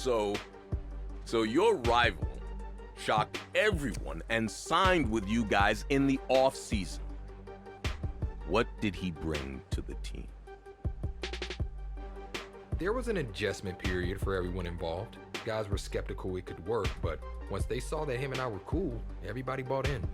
So your rival shocked everyone and signed with you guys in the off-season. What did he bring to the team? There was an adjustment period for everyone involved. Guys were skeptical it could work, but once they saw that him and I were cool, everybody bought in.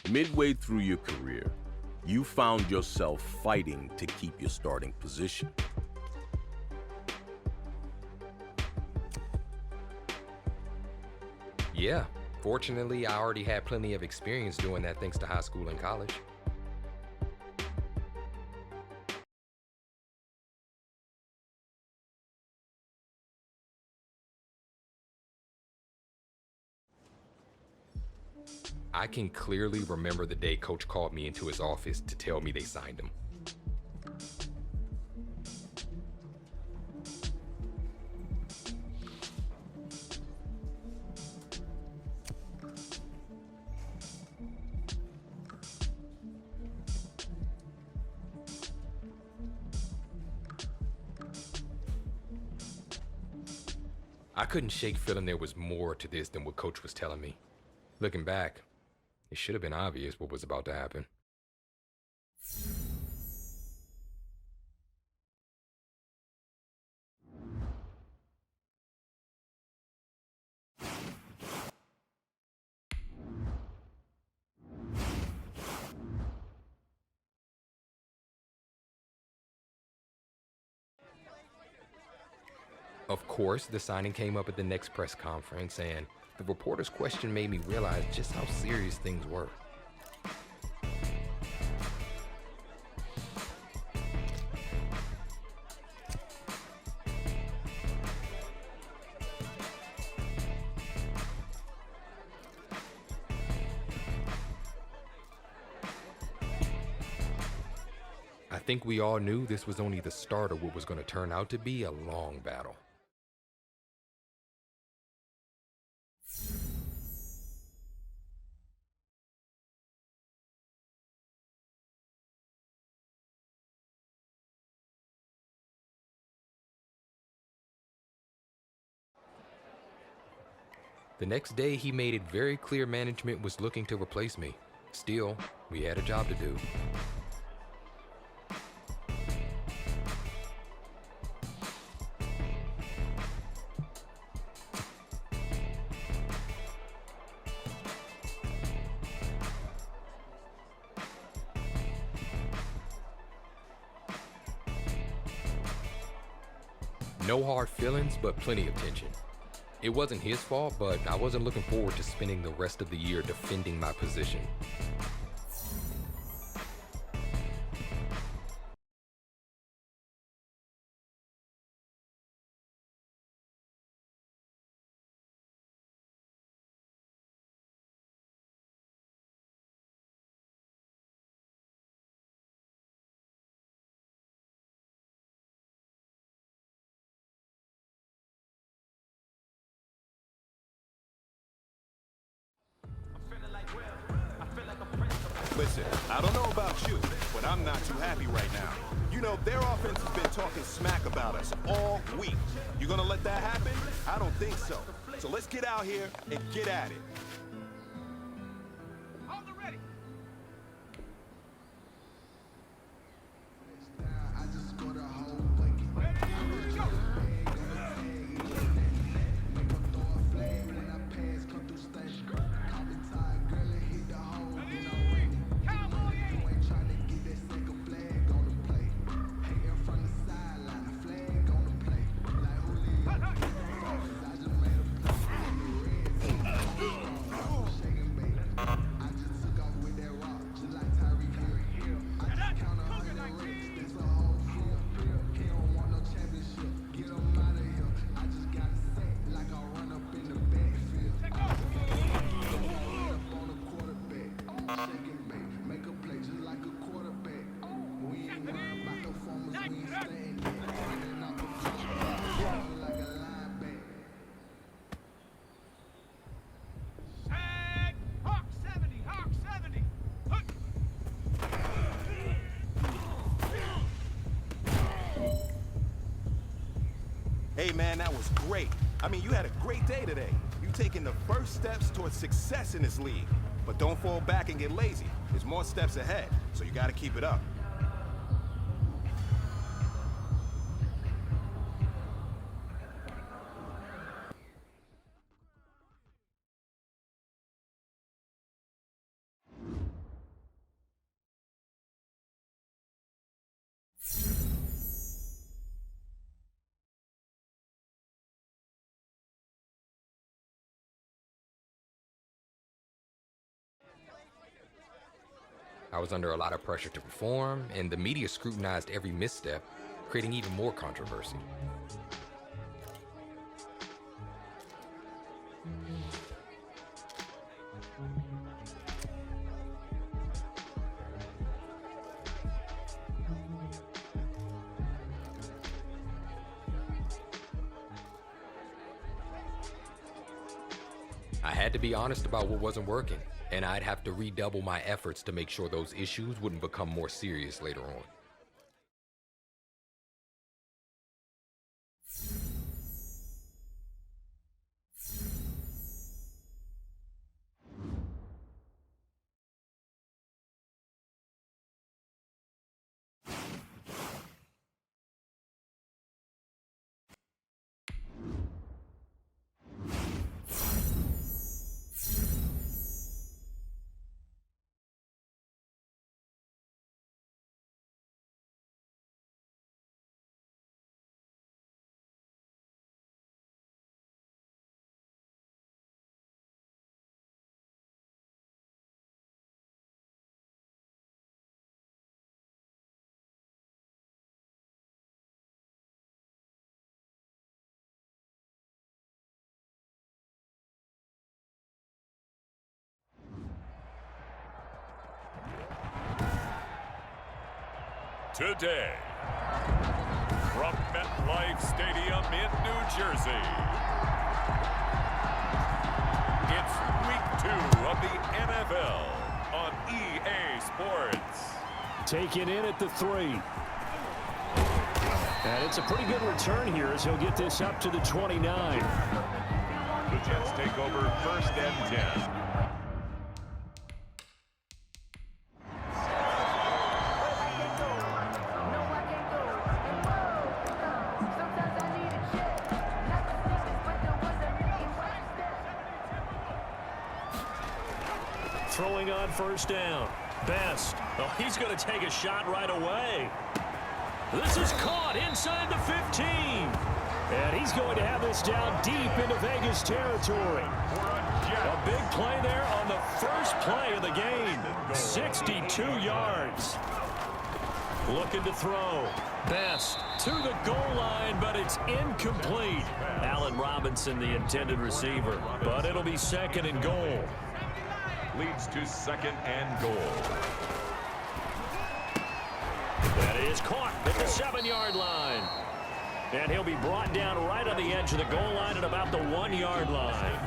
Midway through your career, you found yourself fighting to keep your starting position. Yeah, fortunately, I already had plenty of experience doing that thanks to high school and college. I can clearly remember the day Coach called me into his office to tell me they signed him. I couldn't shake feeling there was more to this than what Coach was telling me. Looking back, it should have been obvious what was about to happen. Of course, the signing came up at the next press conference, and the reporter's question made me realize just how serious things were. I think we all knew this was only the start of what was going to turn out to be a long battle. The next day, he made it very clear management was looking to replace me. Still, we had a job to do. No hard feelings, but plenty of tension. It wasn't his fault, but I wasn't looking forward to spending the rest of the year defending my position. Listen, I don't know about you, but I'm not too happy right now. You know, their offense has been talking smack about us all week. You gonna let that happen? I don't think so. So let's get out here and get at it. Hey, man, that was great. I mean, you had a great day today. You taking the first steps towards success in this league. But don't fall back and get lazy. There's more steps ahead, so you got to keep it up. I was under a lot of pressure to perform, and the media scrutinized every misstep, creating even more controversy. I had to be honest about what wasn't working, and I'd have to redouble my efforts to make sure those issues wouldn't become more serious later on. Today, from Metlife Stadium in New Jersey, it's week 2 of the NFL on EA Sports. Taken in at the 3. And it's a pretty good return here as he'll get this up to the 29. The Jets take over 1st and 10. Throwing on 1st down. Best. Oh, he's going to take a shot right away. This is caught inside the 15. And he's going to have this down deep into Vegas territory. A big play there on the first play of the game. 62 yards. Looking to throw. Best to the goal line, but it's incomplete. Allen Robinson, the intended receiver. But it'll be 2nd and goal. Leads to 2nd and goal. That is caught at the 7-yard line. And he'll be brought down right on the edge of the goal line at about the 1-yard line.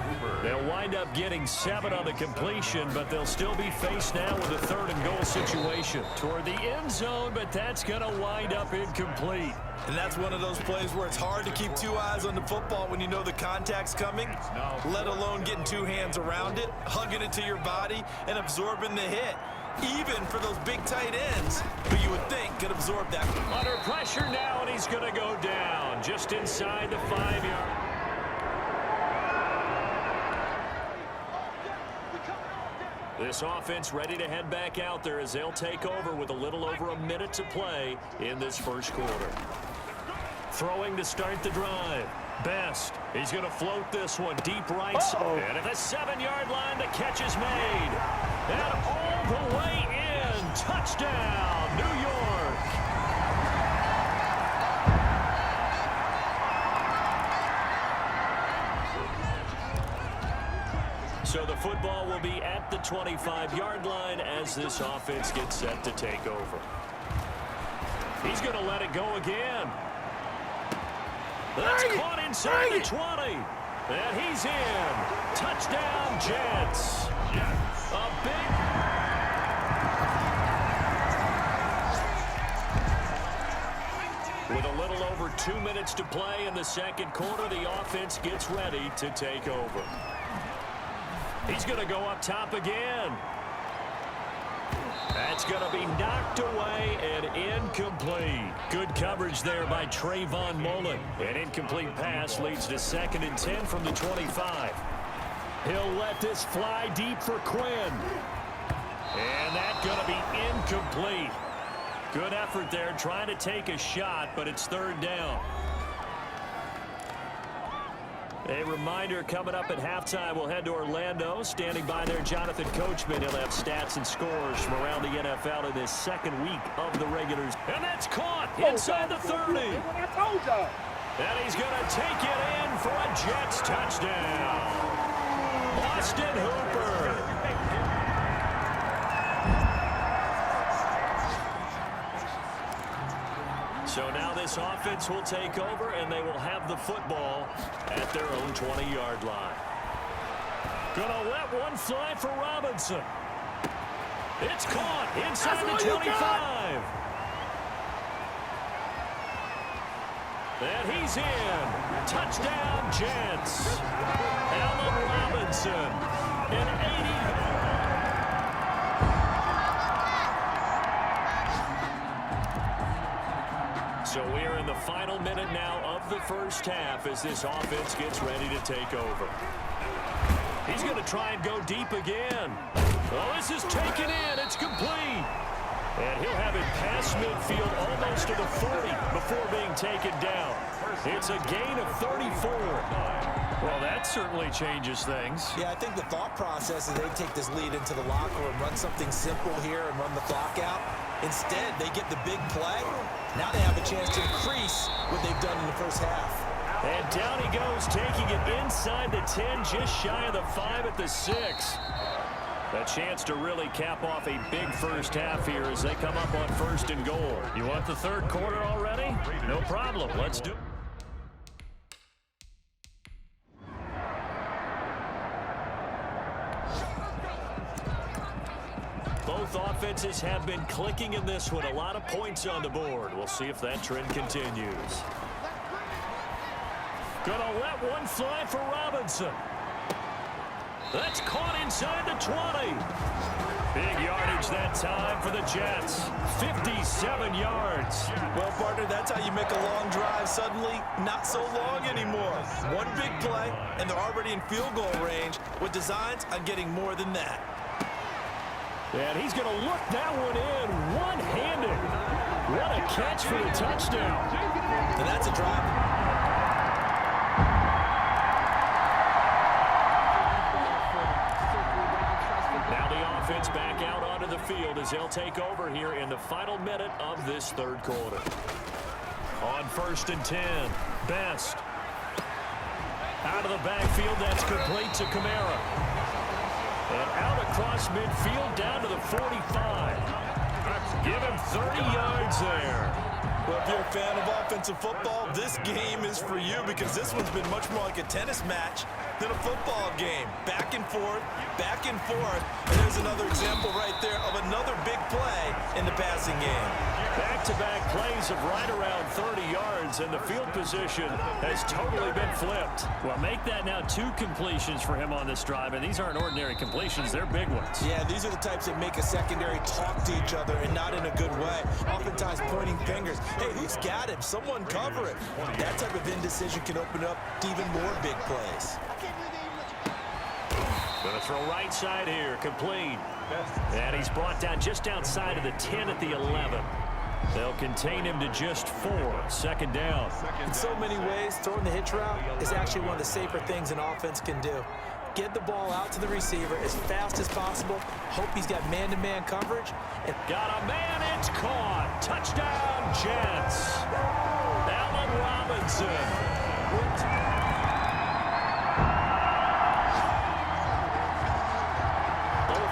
They'll wind up getting 7 on the completion, but they'll still be faced now with a 3rd and goal situation toward the end zone, but that's going to wind up incomplete. And that's one of those plays where it's hard to keep 2 eyes on the football when you know the contact's coming, let alone getting 2 hands around it, hugging it to your body, and absorbing the hit. Even for those big tight ends, who you would think could absorb that. Under pressure now, and he's going to go down just inside the 5-yard. This offense ready to head back out there as they'll take over with a little over a minute to play in this first quarter. Throwing to start the drive. Best. He's going to float this one deep right side. And at the 7-yard line, the catch is made. And all the way in. Touchdown, New York. So the football will be at the 25-yard line as this offense gets set to take over. He's going to let it go again. That's caught inside the 20. And he's in. Touchdown, Jets. A big... With a little over 2 minutes to play in the second quarter. The offense gets ready to take over. He's going to go up top again. That's going to be knocked away and incomplete. Good coverage there by Trayvon Mullen. An incomplete pass leads to 2nd and 10 from the 25. He'll let this fly deep for Quinn. And that's going to be incomplete. Good effort there trying to take a shot, but it's 3rd down. A reminder coming up at halftime, we'll head to Orlando. Standing by there, Jonathan Coachman. He'll have stats and scores from around the NFL in this second week of the regulars. And that's caught inside the 30. And he's going to take it in for a Jets touchdown. Austin Hooper. So now this offense will take over, and they will have the football at their own 20-yard line. Gonna let one fly for Robinson. It's caught inside the 25. And he's in. Touchdown, Jets. Allen Robinson, an 80. So we are in the final minute now of the first half as this offense gets ready to take over. He's going to try and go deep again. Well, this is taken in. It's complete. And he'll have it past midfield almost to the 40 before being taken down. It's a gain of 34. Well, that certainly changes things. Yeah, I think the thought process is they take this lead into the locker room, run something simple here and run the clock out. Instead, they get the big play. Now they have a chance to increase what they've done in the first half. And down he goes, taking it inside the 10, just shy of the 5 at the 6. A chance to really cap off a big first half here as they come up on 1st and goal. You want the 3rd quarter already? No problem. Let's do it. Both offenses have been clicking in this one. A lot of points on the board. We'll see if that trend continues. Gonna let one fly for Robinson. That's caught inside the 20. Big yardage that time for the Jets. 57 yards. Well, partner, that's how you make a long drive suddenly not so long anymore. One big play, and they're already in field goal range with designs on getting more than that. And he's going to look that one in one-handed. What a catch for the touchdown. And that's a drive. Now the offense back out onto the field as they'll take over here in the final minute of this 3rd quarter. On 1st and 10, Best. Out of the backfield, that's complete to Kamara. And out across midfield down to the 45. Give him 30 yards there. Well, if you're a fan of offensive football, this game is for you because this one's been much more like a tennis match than a football game. Back and forth, back and forth. And there's another example right there of another big play in the passing game. Back-to-back plays of right around 30 yards, and the field position has totally been flipped. Well, make that now 2 completions for him on this drive, and these aren't ordinary completions. They're big ones. Yeah, these are the types that make a secondary talk to each other and not in a good way. Oftentimes pointing fingers. Hey, who's got him? Someone cover it. That type of indecision can open up to even more big plays. Going to throw right side here, complete. And he's brought down just outside of the 10 at the 11. They'll contain him to just 4. 2nd down. In so many ways, throwing the hitch route is actually one of the safer things an offense can do. Get the ball out to the receiver as fast as possible. Hope he's got man-to-man coverage. And got a man, it's caught. Touchdown, Jets. Allen Robinson.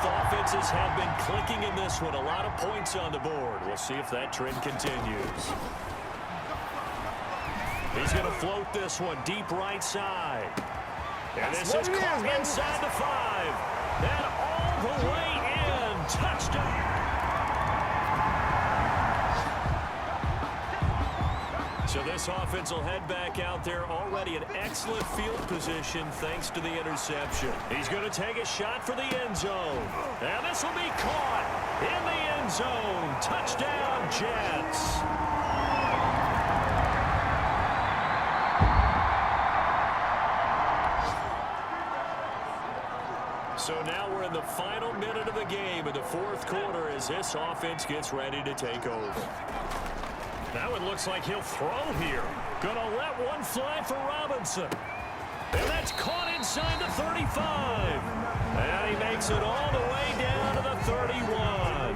Offenses have been clicking in this one. A lot of points on the board. We'll see if that trend continues. He's going to float this one deep right side. And this is caught inside the 5. And all the way in. Touchdown. So this offense will head back out there, already in excellent field position thanks to the interception. He's going to take a shot for the end zone. And this will be caught in the end zone. Touchdown, Jets. So now we're in the final minute of the game in the fourth quarter as this offense gets ready to take over. Now it looks like he'll throw here. Gonna let one fly for Robinson. And that's caught inside the 35. And he makes it all the way down to the 31.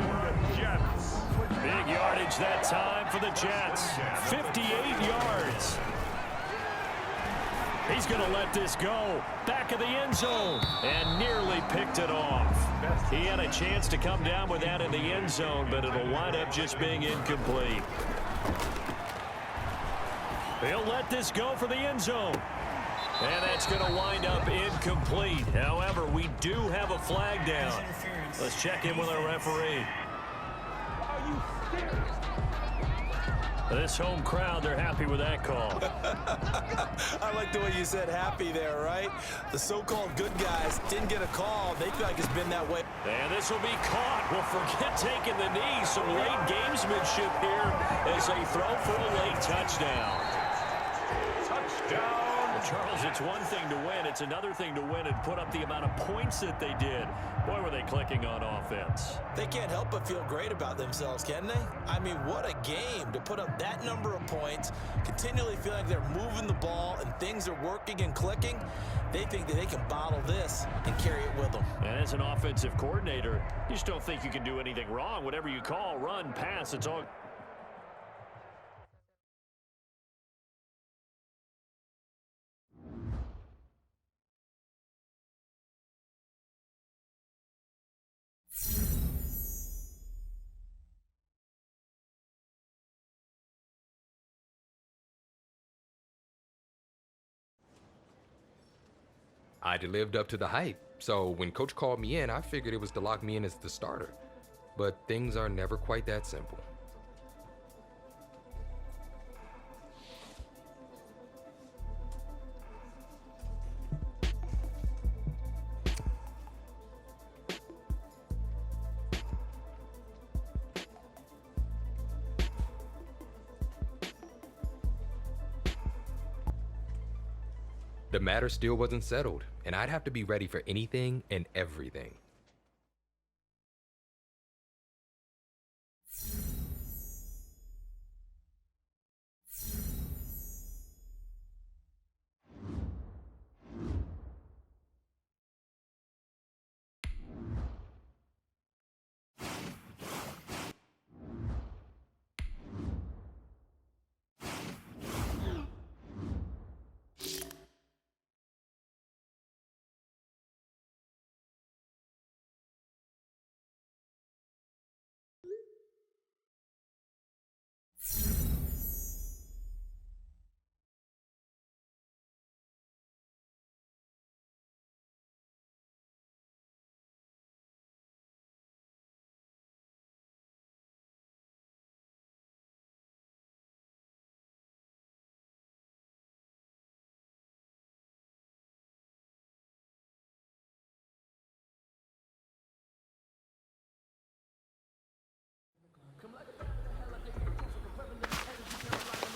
Big yardage that time for the Jets. 58 yards. He's going to let this go. Back of the end zone. And nearly picked it off. He had a chance to come down with that in the end zone, but it'll wind up just being incomplete. He'll let this go for the end zone. And that's going to wind up incomplete. However, we do have a flag down. Let's check in with our referee. This home crowd, they're happy with that call. I like the way you said happy there, right? The so-called good guys didn't get a call. They feel like it's been that way. And this will be caught. Well, forget taking the knee. Some late gamesmanship here as they throw for a late touchdown. Touchdown. Well, Charles, it's one thing to win. It's another thing to win and put up the amount of points that they did. Boy, were they clicking on offense. They can't help but feel great about themselves, can they? I mean, what a game to put up that number of points, continually feeling like they're moving the ball and things are working and clicking. They think that they can bottle this and carry it with them. And as an offensive coordinator, you just don't think you can do anything wrong. Whatever you call, run, pass, it's all... I'd lived up to the hype, so when Coach called me in, I figured it was to lock me in as the starter. But things are never quite that simple. The matter still wasn't settled, and I'd have to be ready for anything and everything.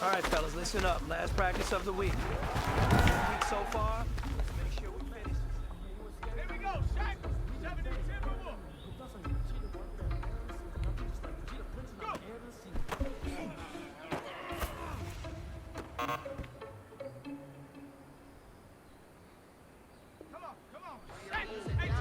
All right, fellas, listen up. Last practice of the week. Week so far. Let's make sure we finish. Here we go, Shaq. 7 and 10 or more. Go. Come on. Shaq. 18.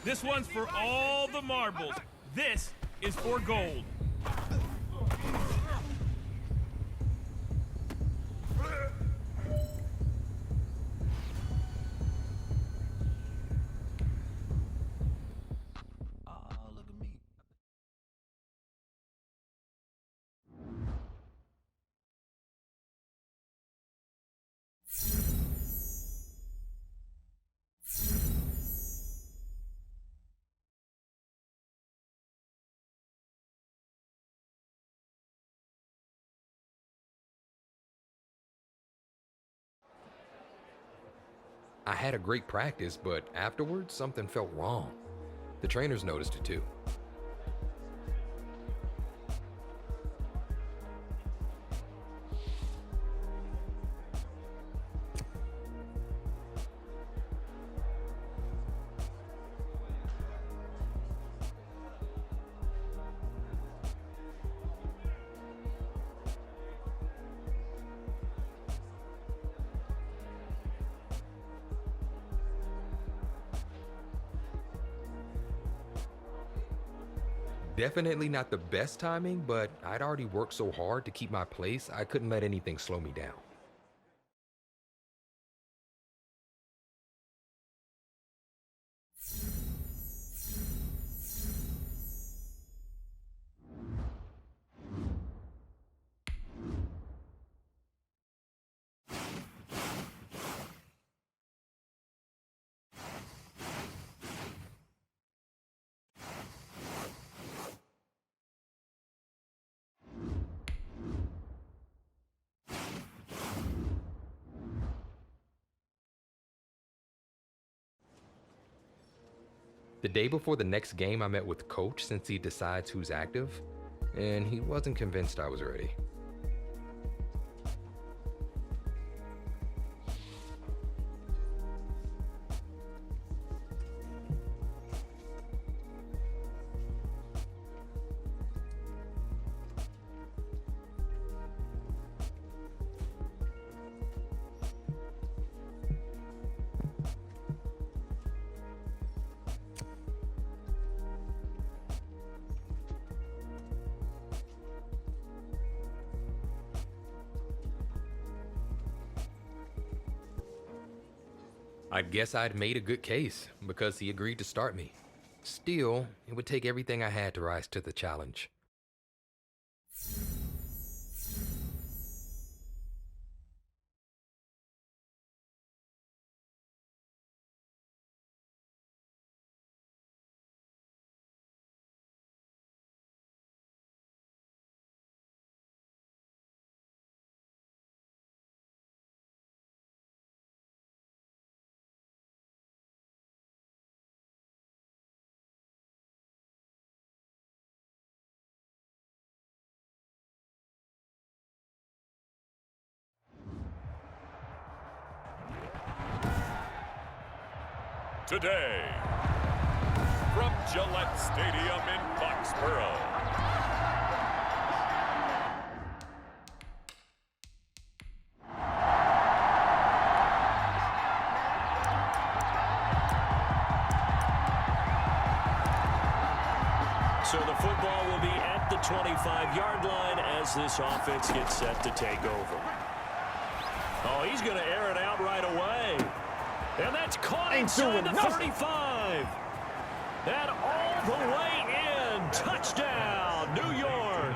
This one's for all the marbles. This is for gold. I had a great practice, but afterwards, something felt wrong. The trainers noticed it too. Definitely not the best timing, but I'd already worked so hard to keep my place, I couldn't let anything slow me down. The day before the next game, I met with Coach since he decides who's active, and he wasn't convinced I was ready. I guess I'd made a good case because he agreed to start me. Still, it would take everything I had to rise to the challenge. Today, from Gillette Stadium in Foxborough, So the football will be at the 25-yard line as this offense gets set to take over. Oh, he's going to air it out right away. And that's caught inside the 35. And all the way in. Touchdown, New York.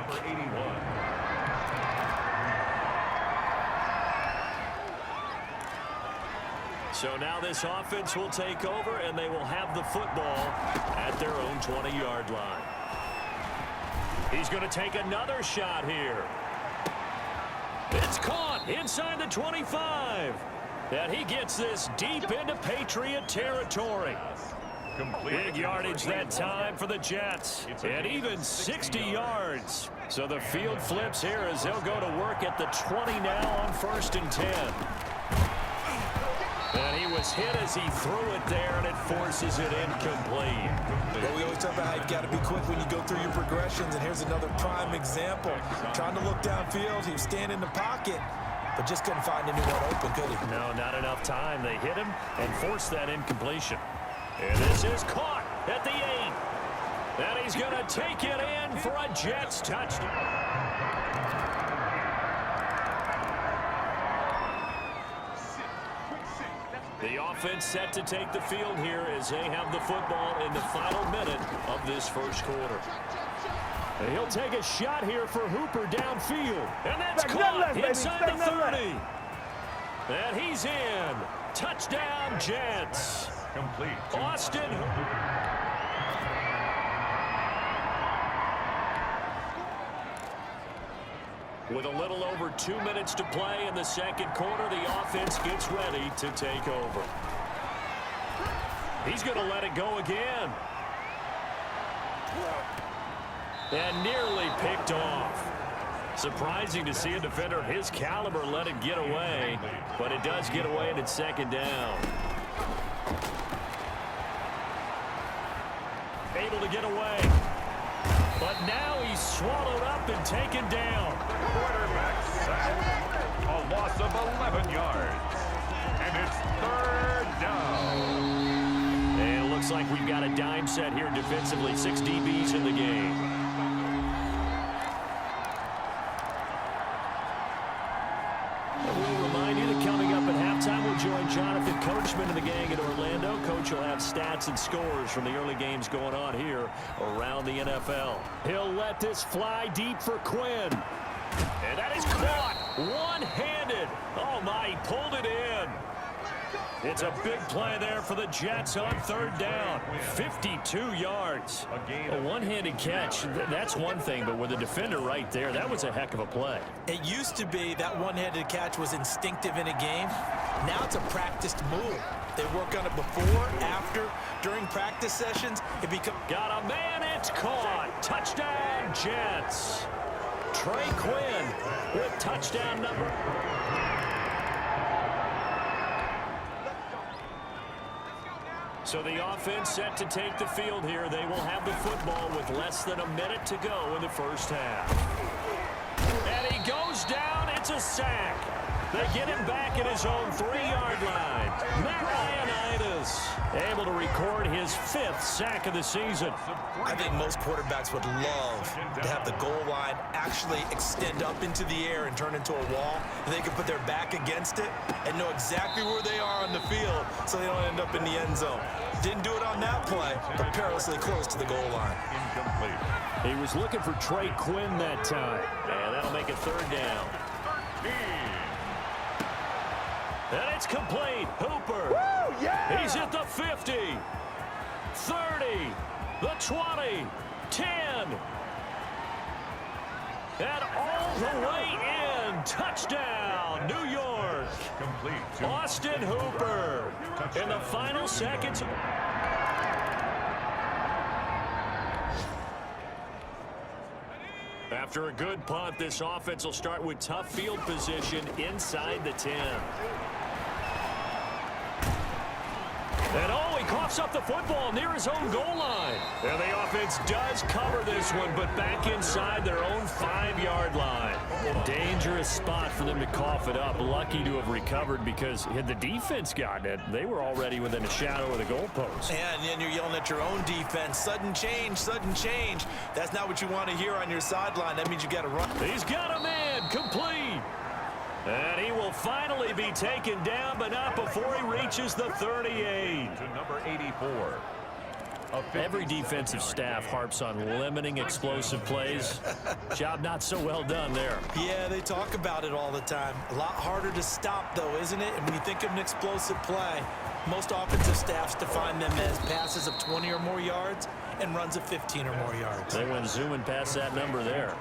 So now this offense will take over, and they will have the football at their own 20-yard line. He's going to take another shot here. It's caught inside the 25. And he gets this deep into Patriot territory. Big yardage that time for the Jets. And even 60 yards. So the field flips here as they'll go to work at the 20 now on 1st and 10. And he was hit as he threw it there, and it forces it incomplete. Well, we always talk about how you've got to be quick when you go through your progressions, and here's another prime example. Trying to look downfield, he was standing in the pocket, but just couldn't find anyone open, could he? No, not enough time. They hit him and forced that incompletion. And this is caught at the 8. And he's going to take it in for a Jets touchdown. The offense set to take the field here as they have the football in the final minute of this first quarter. And he'll take a shot here for Hooper downfield. And that's caught inside the 30. And he's in. Touchdown, Jets. Complete. Austin Hooper. With a little over 2 minutes to play in the second quarter, the offense gets ready to take over. He's going to let it go again. And nearly picked off. Surprising to see a defender of his caliber let it get away, but it does get away and it's second down. Able to get away. But now he's swallowed up and taken down. Quarterback sack. A loss of 11 yards. And it's third down. And it looks like we've got a dime set here defensively. 6 DBs in the game. Join Jonathan Coachman and the gang in Orlando. Coach will have stats and scores from the early games going on here around the NFL. He'll let this fly deep for Quinn. And that is caught one-handed. Oh, my, he pulled it in. It's a big play there for the Jets on third down. 52 yards. A one-handed catch, that's one thing, but with a defender right there, that was a heck of a play. It used to be that one-handed catch was instinctive in a game. Now it's a practiced move. They work on it before, after, during practice sessions. It becomes... Got a man, it's caught. Touchdown, Jets. Trey Quinn with touchdown number... So the offense set to take the field here. They will have the football with less than a minute to go in the first half. And he goes down. It's a sack. They get him back at his own 3-yard line. Marianitis able to record his 5th sack of the season. I think most quarterbacks would love to have the goal line actually extend up into the air and turn into a wall. And they can put their back against it and know exactly where they are on the field so they don't end up in the end zone. Didn't do it on that play, but perilously close to the goal line. Incomplete. He was looking for Trey Quinn that time. And that'll make it third down. And it's complete. Hooper. Woo, yeah! He's at the 50, 30, the 20, 10. And all the way in. Touchdown, New York. Complete. Austin Hooper. In the final seconds. After a good punt, this offense will start with tough field position inside the 10. And oh, he coughs up the football near his own goal line. And the offense does cover this one, but back inside their own 5-yard line. Dangerous spot for them to cough it up. Lucky to have recovered because had the defense gotten it, they were already within a shadow of the goalpost. And then you're yelling at your own defense. Sudden change, sudden change. That's not what you want to hear on your sideline. That means you got to run. He's got a man complete. And he will finally be taken down, but not before he reaches the 38. To number 84. Every defensive staff harps on limiting explosive plays. Job not so well done there. Yeah, they talk about it all the time. A lot harder to stop, though, isn't it? And when you think of an explosive play, most offensive staffs define them as passes of 20 or more yards and runs of 15 or more yards. They went zooming past that number there.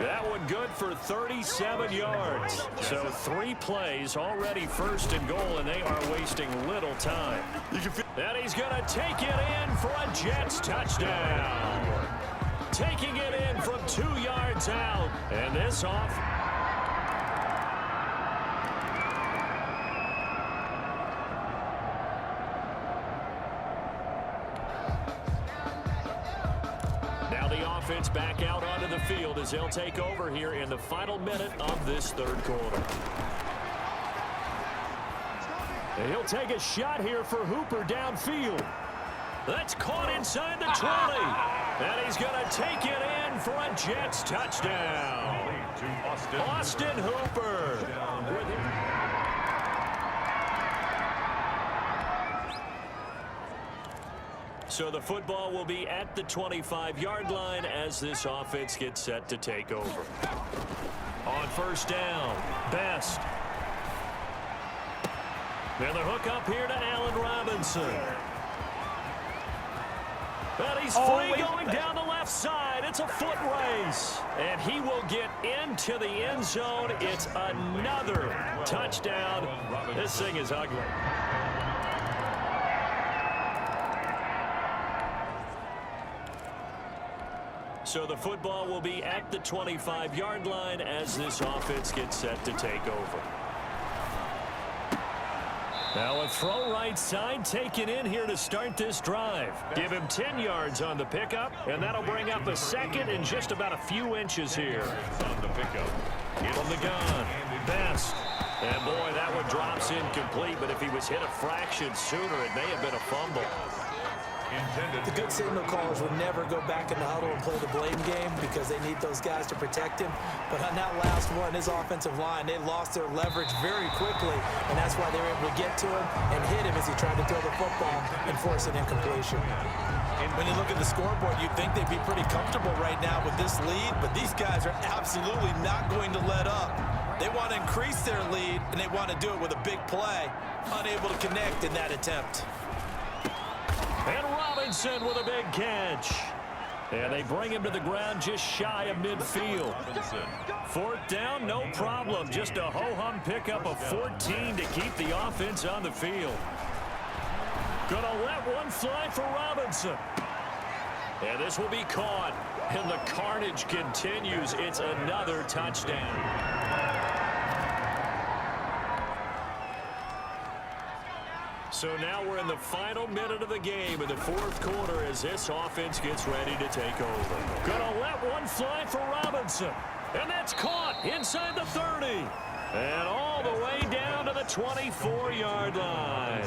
That one good for 37 yards. So 3 plays already first and goal, and they are wasting little time. And he's going to take it in for a Jets touchdown. Taking it in from 2 yards out. And this off. Offense back out onto the field as they'll take over here in the final minute of this third quarter. And he'll take a shot here for Hooper downfield. That's caught inside the 20. And he's going to take it in for a Jets touchdown. Austin Hooper. So the football will be at the 25-yard line as this offense gets set to take over. On first down, Best. And the hook up here to Allen Robinson. And he's free going down the left side. It's a foot race. And he will get into the end zone. It's another touchdown. This thing is ugly. So the football will be at the 25-yard line as this offense gets set to take over. Now a throw right side taken in here to start this drive. Give him 10 yards on the pickup, and that'll bring up a second in just about a few inches here. On the pickup. From the gun, Best. And boy, that one drops incomplete, but if he was hit a fraction sooner, it may have been a fumble. The good signal callers would never go back in the huddle and play the blame game because they need those guys to protect him. But on that last one, his offensive line, they lost their leverage very quickly, and that's why they were able to get to him and hit him as he tried to throw the football and force an incompletion. When you look at the scoreboard, you'd think they'd be pretty comfortable right now with this lead, but these guys are absolutely not going to let up. They want to increase their lead, and they want to do it with a big play. Unable to connect in that attempt. And Robinson with a big catch. And they bring him to the ground just shy of midfield. Fourth down, no problem. Just a ho-hum pickup of 14 to keep the offense on the field. Gonna let one fly for Robinson. And this will be caught. And the carnage continues. It's another touchdown. So now we're in the final minute of the game in the fourth quarter as this offense gets ready to take over. Gonna let one fly for Robinson. And that's caught inside the 30. And all the way down to the 24-yard line.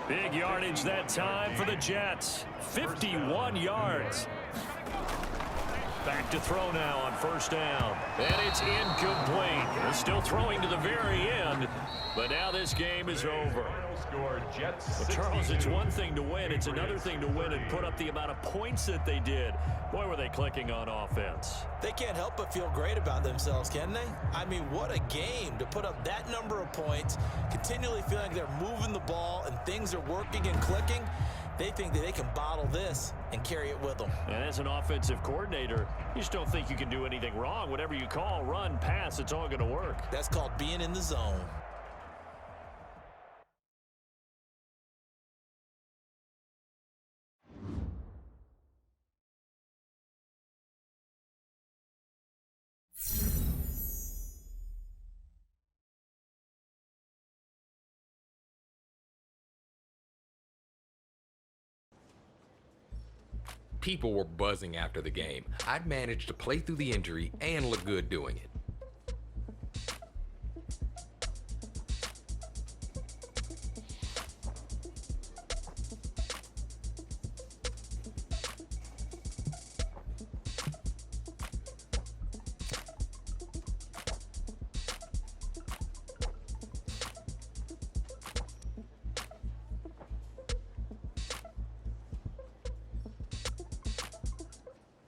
Big yardage that time for the Jets. 51 yards. Back to throw now on first down. And it's incomplete. They're still throwing to the very end. But now this game is over. Score Jets. Well, Charles, it's one thing to win. It's another thing to win and put up the amount of points that they did. Boy, were they clicking on offense. They can't help but feel great about themselves, can they? I mean, what a game to put up that number of points, continually feeling like they're moving the ball and things are working and clicking. They think that they can bottle this and carry it with them. And as an offensive coordinator, you just don't think you can do anything wrong. Whatever you call, run, pass, it's all going to work. That's called being in the zone. People were buzzing after the game. I'd managed to play through the injury and look good doing it.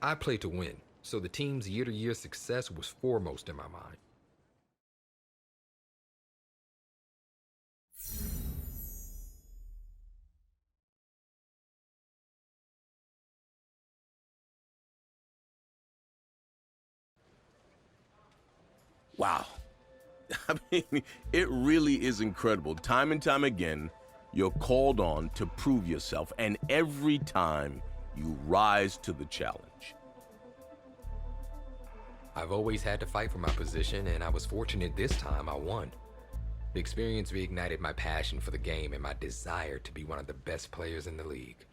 I played to win, so the team's year-to-year success was foremost in my mind. Wow. I mean, it really is incredible. Time and time again, you're called on to prove yourself, and every time you rise to the challenge. I've always had to fight for my position, and I was fortunate this time I won. The experience reignited my passion for the game and my desire to be one of the best players in the league.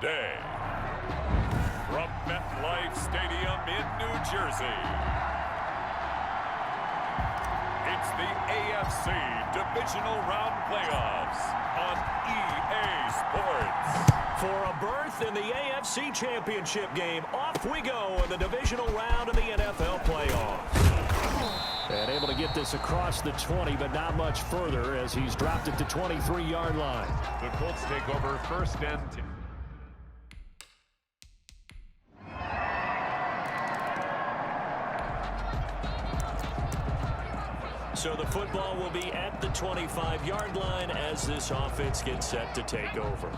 day. From Metlife Stadium in New Jersey, it's the AFC Divisional Round Playoffs on EA Sports. For a berth in the AFC Championship game, off we go in the divisional round of the NFL playoffs. And able to get this across the 20, but not much further as he's dropped it to 23-yard line. The Colts take over first and 10. So the football will be at the 25-yard line as this offense gets set to take over.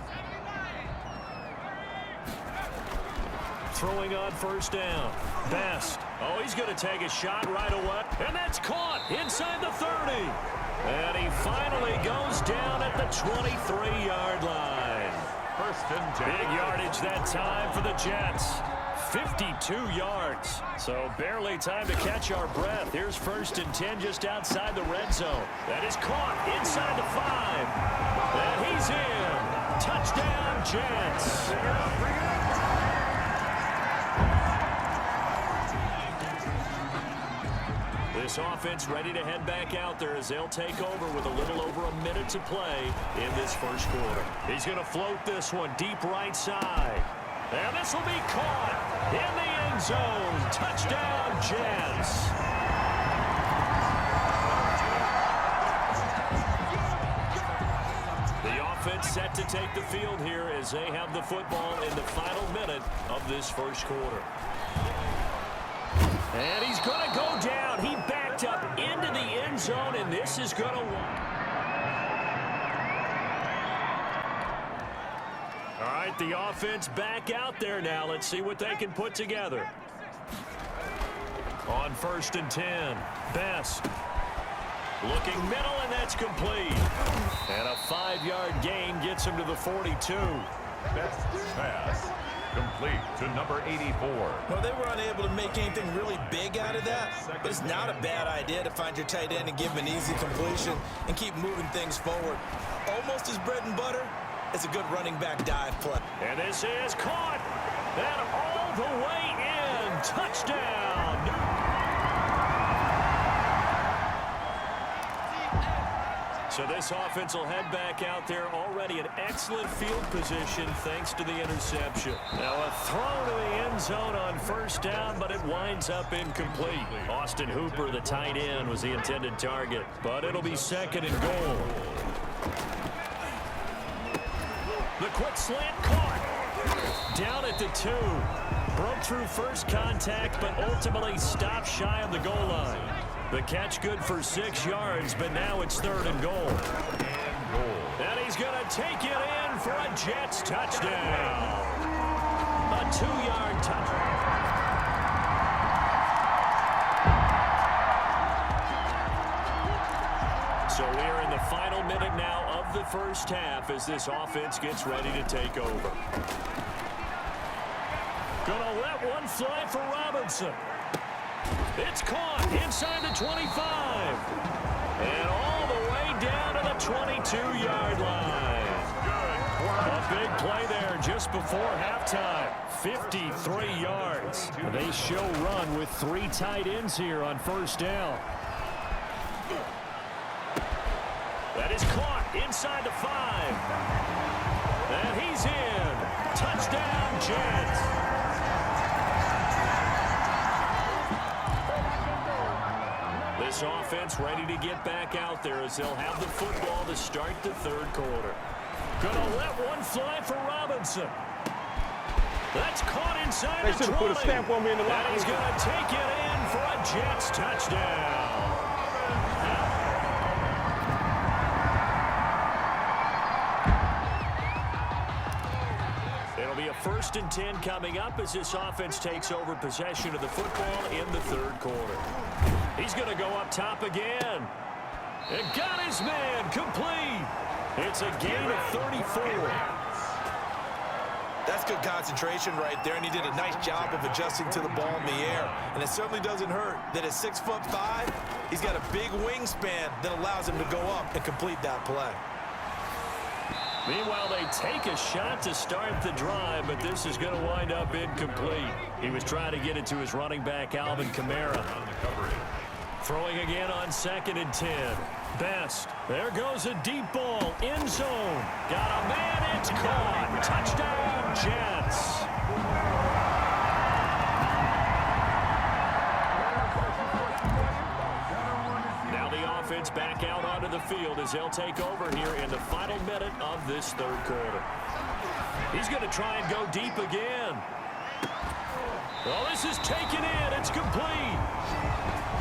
Throwing on first down. Best. Oh, he's going to take a shot right away. And that's caught inside the 30. And he finally goes down at the 23-yard line. First and 10. Big yardage that time for the Jets. 52 yards. So barely time to catch our breath. Here's first and 10 just outside the red zone. That is caught inside the 5. And he's in. Touchdown, Jets. This offense ready to head back out there as they'll take over with a little over a minute to play in this first quarter. He's going to float this one deep right side. And this will be caught in the end zone. Touchdown, Jets. The offense set to take the field here as they have the football in the final minute of this first quarter. And he's going to go down. He backed up into the end zone, and this is going to... All right, the offense back out there now. Let's see what they can put together. On first and 10, Best. Looking middle, and that's complete. And a 5-yard gain gets him to the 42. Best's pass complete to number 84. Well, they were unable to make anything really big out of that, but it's not a bad idea to find your tight end and give him an easy completion and keep moving things forward. Almost as bread and butter. It's a good running back dive play. And this is caught. And all the way in. Touchdown. So this offense will head back out there already in excellent field position thanks to the interception. Now a throw to the end zone on first down, but it winds up incomplete. Austin Hooper, the tight end, was the intended target, but it'll be second and goal. The quick slant caught. Down at the 2. Broke through first contact, but ultimately stopped shy of the goal line. The catch good for 6 yards, but now it's third and goal. And he's going to take it in for a Jets touchdown. A 2-yard touchdown. So we're in the final minute now of the first half as this offense gets ready to take over. Gonna let one fly for Robinson. It's caught inside the 25. And all the way down to the 22-yard line. A big play there just before halftime. 53 yards. They show run with 3 tight ends here on first down. That is caught inside the 5. And he's in. Touchdown, Jets. This offense ready to get back out there as they'll have the football to start the third quarter. Gonna let one fly for Robinson. That's caught inside the 20. Put a stamp on me in the line. And he's gonna take it in for a Jets touchdown. It'll be a first and 10 coming up as this offense takes over possession of the football in the third quarter. He's going to go up top again. And got his man complete. It's a gain of 34. That's good concentration right there, and he did a nice job of adjusting to the ball in the air. And it certainly doesn't hurt that at 6'5", he's got a big wingspan that allows him to go up and complete that play. Meanwhile, they take a shot to start the drive, but this is going to wind up incomplete. He was trying to get it to his running back, Alvin Kamara. Throwing again on 2nd and 10. Best. There goes a deep ball. End zone. Got a man. It's caught. Touchdown, Jets. Now the offense back out onto the field as they'll take over here in the final minute of this third quarter. He's going to try and go deep again. Well, this is taken in. It's complete.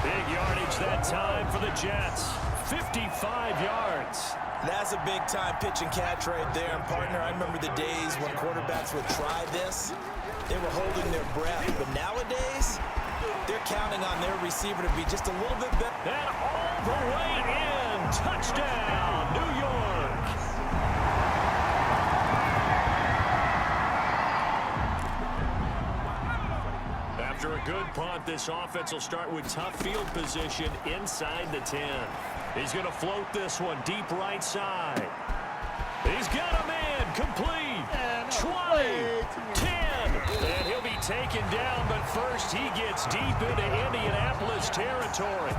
Big yardage that time for the Jets. 55 yards. That's a big-time pitch and catch right there. And, partner, I remember the days when quarterbacks would try this. They were holding their breath. But nowadays, they're counting on their receiver to be just a little bit better. And all the way in. Touchdown, New York. After a good punt, this offense will start with tough field position inside the 10. He's going to float this one deep right side. He's got a man complete. 20, 10, and he'll be taken down, but first he gets deep into Indianapolis territory.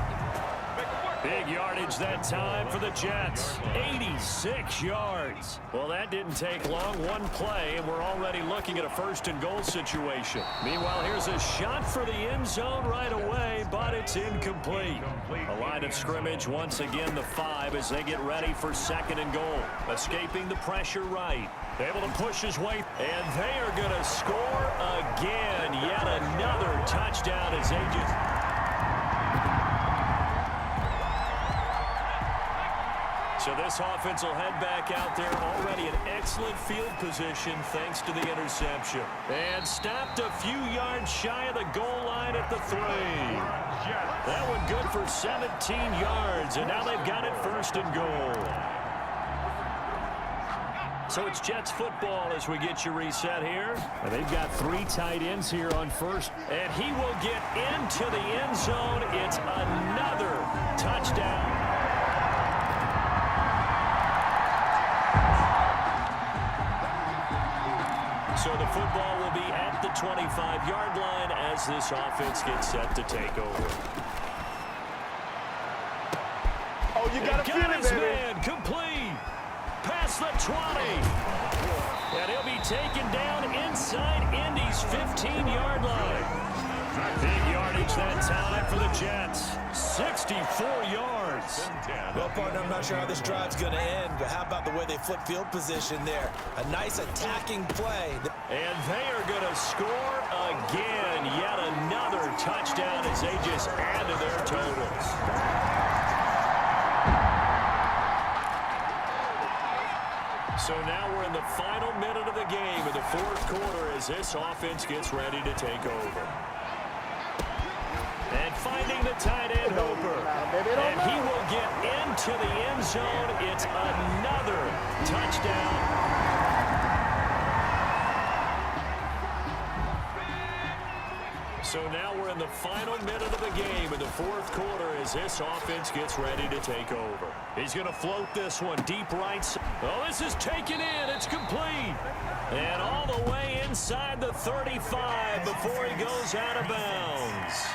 Big yardage that time for the Jets. 86 yards. Well, that didn't take long. One play, and we're already looking at a 1st and goal situation. Meanwhile, here's a shot for the end zone right away, but it's incomplete. A line of scrimmage, once again, the 5 as they get ready for 2nd and goal. Escaping the pressure right. Able to push his way, and they are going to score again. Yet another touchdown as they just... So this offense will head back out there, already in excellent field position thanks to the interception. And stopped a few yards shy of the goal line at the 3. That one good for 17 yards, and now they've got it 1st and goal. So it's Jets football as we get you reset here. And they've got 3 tight ends here on first. And he will get into the end zone. It's another touchdown. So the football will be at the 25-yard line as this offense gets set to take over. Oh, you got to feel it, baby. Man complete. Past the 20. And he'll be taken down inside Indy's 15-yard line. Big yardage that time for the Jets. 64 yards. Well, partner, I'm not sure how this drive's going to end, but how about the way they flip field position there? A nice attacking play. And they are going to score again. Yet another touchdown as they just add to their totals. So now we're in the final minute of the game in the 4th quarter as this offense gets ready to take over. And finding the tight end Hooper. And he will get into the end zone. It's another touchdown. So now we're in the final minute of the game in the 4th quarter as this offense gets ready to take over. He's going to float this one deep right side. Oh, this is taken in. It's complete. And all the way inside the 35 before he goes out of bounds.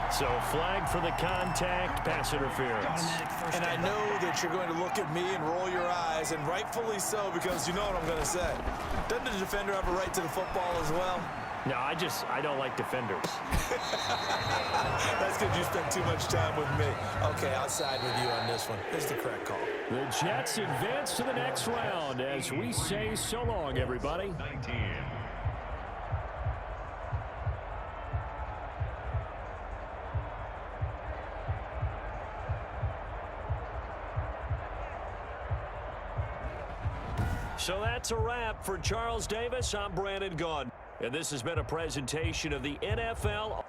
So flag for the contact, pass interference. And I know that you're going to look at me and roll your eyes, and rightfully so, because you know what I'm going to say. Doesn't the defender have a right to the football as well? No, I don't like defenders. That's because you spent too much time with me. Okay, I'll side with you on this one. Here's the correct call. The Jets advance to the next round as we say so long, everybody. 19. So that's a wrap for Charles Davis. I'm Brandon Gaudin. And this has been a presentation of the NFL.